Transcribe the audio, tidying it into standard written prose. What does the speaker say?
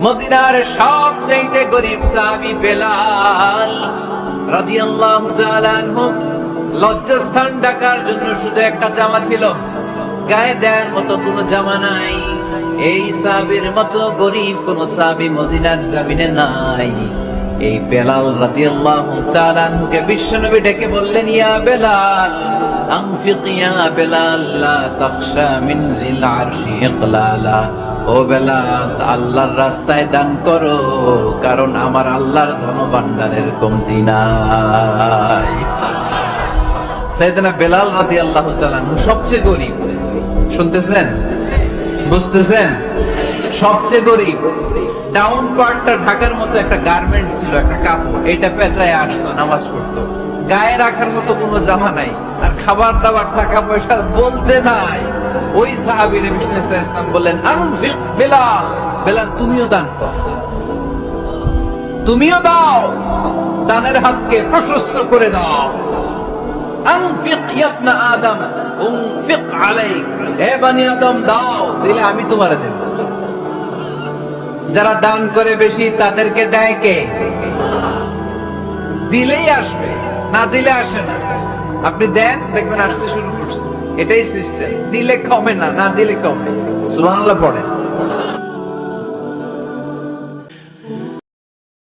মদিনার সবচেয়ে গরীব সাহাবী বেলাল রাদিয়াল্লাহু তাআলা আনহু, লজ্জাস্থান ঢাকার জন্য শুধু একটা জামা ছিল, গায়ে দেওয়ার মতো কোনো জামা নাই। এই সাহাবীর মতো গরীব কোন সাহাবী মদিনার জমিনে নাই। এই বেলাল রাদিয়াল্লাহু তাআলা আনহুকে বিশ্বনবী ডেকে বললেন, ইয়া বেলাল আনফিক ইয়া বেলাল লা তাখশা মিন যিল আরশি ইকলালা। ও বেলাল, আল্লাহর রাস্তায় দান করো, কারণ আমার আল্লাহর ধন ভান্ডারের কমতি নাই। সাইয়েদনা বেলাল রাদিয়াল্লাহু তাআলা আনহু সবচেয়ে গরীব। শুনতেছেন, বুঝতেছেন? সবচেয়ে গরীব। ডাউন পার্টটা ঢাকার মতো একটা গার্মেন্ট ছিল, একটা কাপড়, এটা পেঁচায় আসতো, নামাজ পড়তো। গায়ে রাখার মতো কোনো জামা নাই, আর খাবার দাবার টাকা পয়সা বলতে নাই। ওই সাহাবী নবী সাল্লাল্লাহু আলাইহি ওয়াসাল্লাম বললেন, আনফিক বেলাল, বেলাল তুমিও দান করো, তুমিও দাও, দানের হাতকে প্রশস্ত করে দাও। আনফিক ইয়া ইবনা আদম উনফিক আলাইক, হে বনি আদম দাও, দিলে আমি তোমারে দেব। যারা দান করে বেশি তাদেরকে দেয় কে? দিলেই আসবে, না দিলে আসে না। আপনি দেন, দেখবেন আসতে শুরু করছে। এটাই সিস্টেম। দিলে কমে না, না দিলে কমে। সুবহানাল্লাহ পড়েন।